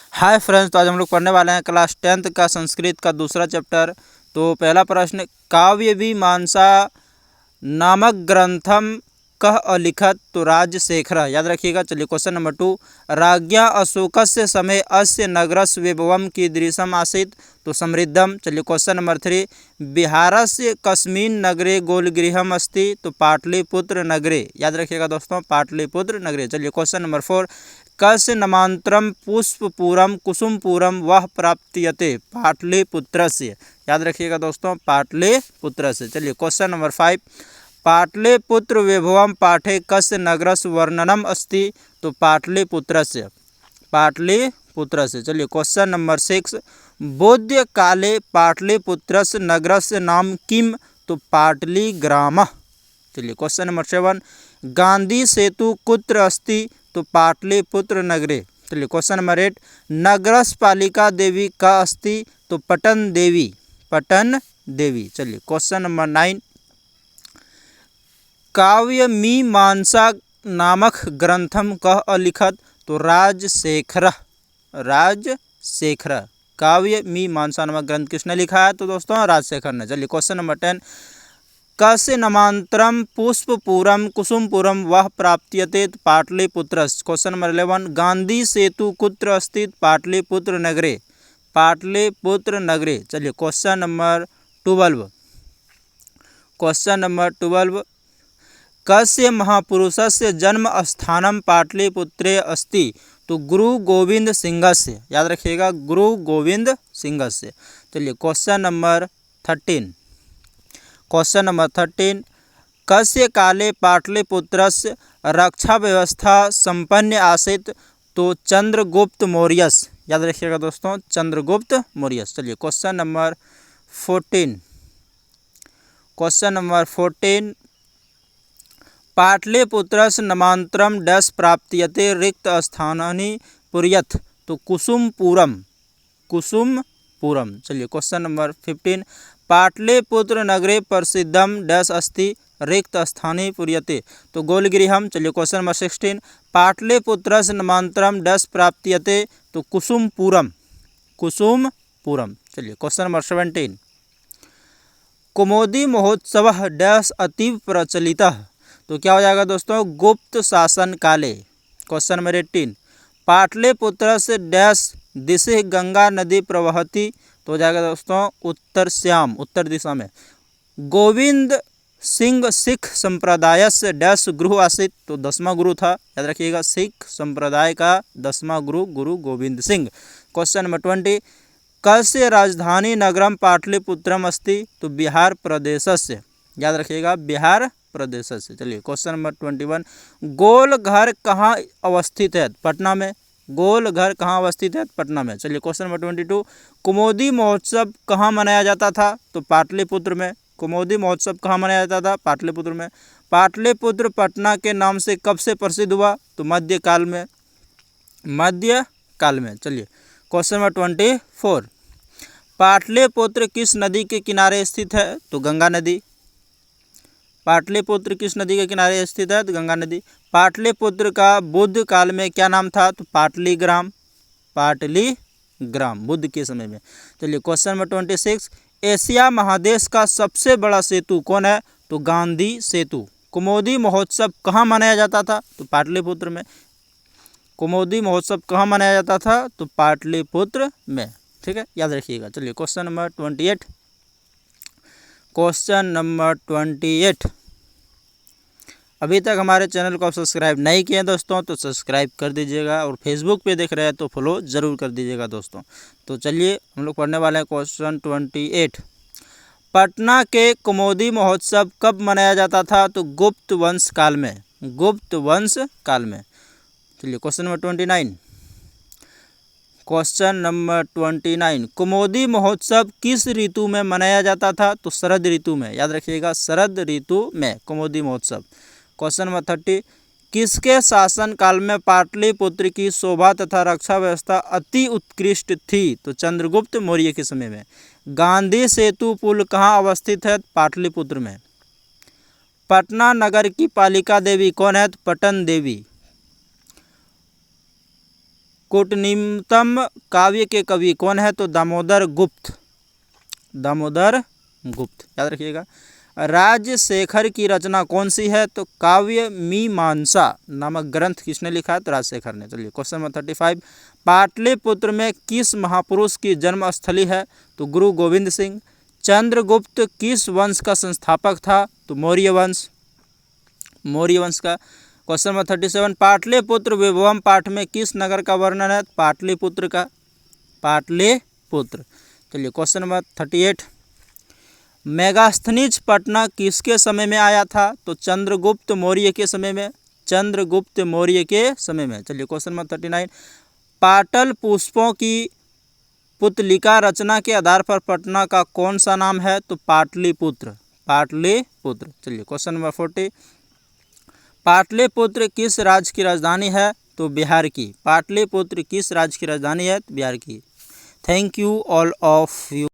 Hi friends, तो आज हम लोग पढ़ने वाले हैं क्लास 10th का संस्कृत का दूसरा चैप्टर। तो पहला प्रश्न, काव्यमीमांसा नामक ग्रंथम कह अलिखत। तो राजशेखर, याद रखिएगा। चलिए क्वेश्चन नंबर 2, राज्ञा अशोकस्य समय अस्य नगरस्य वैभवम कीदृशम आसीत्। तो समृद्धम। चलिए क्वेश्चन नंबर 3, बिहारस्य कस्मिन् नगरे गोलगृहम अस्ति। तो पाटलिपुत्र नगरे, याद रखिएगा दोस्तों, पाटलिपुत्र नगरे। चलिए क्वेश्चन नंबर 4, कस्य नामांतरम पुष्पपूरम कुसुमपूरम वह प्राप्यते। पाटलिपुत्रस्य, याद रखिएगा दोस्तों, पाटलिपुत्र से। चलिए क्वेश्चन नंबर 5, पाटलिपुत्र वैभवम पाठे कस्य नगरस्य वर्णनम अस्ति। तो पाटलिपुत्रस्य, पाटलिपुत्रस्य। चलिए क्वेश्चन नंबर 6, बौद्ध काले पाटलिपुत्रस्य नगरस्य नाम किम। तो पाटलिग्रामः। चलिए क्वेश्चन नंबर 7, गांधी सेतु कुत्र अस्ति। तो पाटलिपुत्र नगरे। चलिए क्वेश्चन नंबर 8, नगरस्य पालिका देवी का अस्ति। तो पटन देवी, पटन देवी। चलिए क्वेश्चन नंबर 9, काव्यमीमांसा नामक ग्रंथम कह अलिखत। तो राजशेखर, राजशेखर। काव्यमीमांसा नामक ग्रंथ किसने लिखा है? तो दोस्तों राजशेखर ने। चलिए क्वेश्चन नंबर 10, कस्य नामांतरम पुष्पपूरम कुसुमपूरम वह प्राप्यते। पाटलिपुत्रस्य। क्वेश्चन नंबर 11, गांधी सेतु कुत्र अस्ति। पाटलिपुत्र नगरे, पाटलिपुत्र नगरे। चलिए क्वेश्चन नंबर 12, क्वेश्चन नंबर 12, कस्य महापुरुषस्य जन्म स्थानम पाटलिपुत्रे अस्ति। तो गुरु गोविंद सिंहस्य, याद रखिएगा, गुरु गोविंद सिंहस्य। चलिए क्वेश्चन नंबर 13, क्वेश्चन नंबर 13, कस्य काले पाटलिपुत्रस्य रक्षा व्यवस्था संपन्न आसीत्। तो चंद्रगुप्त मौर्यस्य, याद रखिएगा दोस्तों, चंद्रगुप्त मौर्यस्य। चलिए क्वेश्चन नंबर 14, क्वेश्चन नंबर 14, पाटलिपुत्रस्य नामांतरम डैश प्राप्यते रिक्त स्थानानि पुर्यथ। तो कुसुमपूरम, कुसुमपूरम। चलिए क्वेश्चन नंबर 15, पाटलिपुत्र नगरे प्रसिद्धम डैश अस्ति रिक्त स्थाने पुर्यते। तो गोलगृहम। चलिए क्वेश्चन नंबर 16, पाटलिपुत्रस्य नामांतरम डैश प्राप्यते। तो कुसुमपूरम, कुसुमपूरम। चलिए क्वेश्चन नंबर 17, कौमुदी महोत्सव डैश अतीव प्रचलितः। तो क्या हो जाएगा दोस्तों? गुप्त शासन काले। क्वेश्चन नंबर 18, पाटलिपुत्र से डैश दिशि गंगा नदी प्रवहती। तो हो जाएगा दोस्तों उत्तर श्याम, उत्तर दिशा में। गोविंद सिंह सिख संप्रदाय से डैश गुरु आसित। तो 10वां गुरु था, याद रखिएगा, सिख संप्रदाय का 10वां गुरु, गुरु गोविंद सिंह। क्वेश्चन नंबर 20, कस्य राजधानी नगरम पाटलिपुत्रम अस्ति। तो बिहार प्रदेश से, याद रखिएगा, बिहार प्रदेश से। चलिए क्वेश्चन नंबर 21, गोल घर कहाँ अवस्थित है? पटना में। गोल घर कहाँ अवस्थित है? पटना में। चलिए क्वेश्चन नंबर 22, कौमुदी महोत्सव कहाँ मनाया जाता था? तो पाटलिपुत्र में। कौमुदी महोत्सव कहाँ मनाया जाता था? पाटलिपुत्र में। पाटलिपुत्र पटना के नाम से कब से प्रसिद्ध हुआ? तो मध्यकाल में, मध्यकाल में। चलिए क्वेश्चन नंबर 24, पाटलिपुत्र किस नदी के किनारे स्थित है? तो गंगा नदी। पाटलिपुत्र किस नदी के किनारे स्थित है? तो गंगा नदी। पाटलिपुत्र का बुद्ध काल में क्या नाम था? तो पाटलिग्राम, पाटलिग्राम, बुद्ध के समय में। चलिए क्वेश्चन नंबर 26, एशिया महादेश का सबसे बड़ा सेतु कौन है? तो गांधी सेतु। कौमुदी महोत्सव कहाँ मनाया जाता था? तो पाटलिपुत्र में। कौमुदी महोत्सव कहाँ मनाया जाता था? तो पाटलिपुत्र में। ठीक है, याद रखिएगा। चलिए क्वेश्चन नंबर 28, क्वेश्चन नंबर 28, अभी तक हमारे चैनल को आप सब्सक्राइब नहीं किए दोस्तों तो सब्सक्राइब कर दीजिएगा, और फेसबुक पे देख रहे हैं तो फॉलो ज़रूर कर दीजिएगा दोस्तों। तो चलिए हम लोग पढ़ने वाले हैं क्वेश्चन 28, पटना के कौमुदी महोत्सव कब मनाया जाता था? तो गुप्त वंश काल में, गुप्त वंश काल में। चलिए क्वेश्चन नंबर 29, क्वेश्चन नंबर 29, कौमुदी महोत्सव किस ऋतु में मनाया जाता था? तो शरद ऋतु में, याद रखिएगा, शरद ऋतु में कौमुदी महोत्सव। क्वेश्चन नंबर 30, किसके शासन काल में पाटलिपुत्र की शोभा तथा रक्षा व्यवस्था अति उत्कृष्ट थी? तो चंद्रगुप्त मौर्य के समय में। गांधी सेतु पुल कहाँ अवस्थित है? पाटलिपुत्र में। पटना नगर की पालिका देवी कौन है? तो पटन देवी। कूटनीतम काव्य के कवि कौन है? तो दामोदर गुप्त, दामोदर गुप्त, याद रखिएगा। राजशेखर की रचना कौन सी है? तो काव्य मीमांसा नामक ग्रंथ किसने लिखा है? तो राजशेखर ने। चलिए क्वेश्चन नंबर 35, पाटलिपुत्र में किस महापुरुष की जन्मस्थली है? तो गुरु गोविंद सिंह। चंद्रगुप्त किस वंश का संस्थापक था? तो मौर्य वंश, मौर्य वंश का। क्वेश्चन नंबर 37, पाटलिपुत्र विभवम पाठ में किस नगर का वर्णन है? पाटलिपुत्र का, पाटलिपुत्र। चलिए क्वेश्चन नंबर 38, मेगास्थनीज पटना किसके समय में आया था? तो चंद्रगुप्त मौर्य के समय में, चंद्रगुप्त मौर्य के समय में। चलिए क्वेश्चन नंबर 39, पाटल पुष्पों की पुतलिका रचना के आधार पर पटना का कौन सा नाम है? तो पाटलिपुत्र, पाटलिपुत्र। चलिए क्वेश्चन नंबर 40, पाटलिपुत्र किस राज्य की राजधानी है? तो बिहार की। पाटलिपुत्र किस राज्य की राजधानी है? तो बिहार की। Thank you all of you.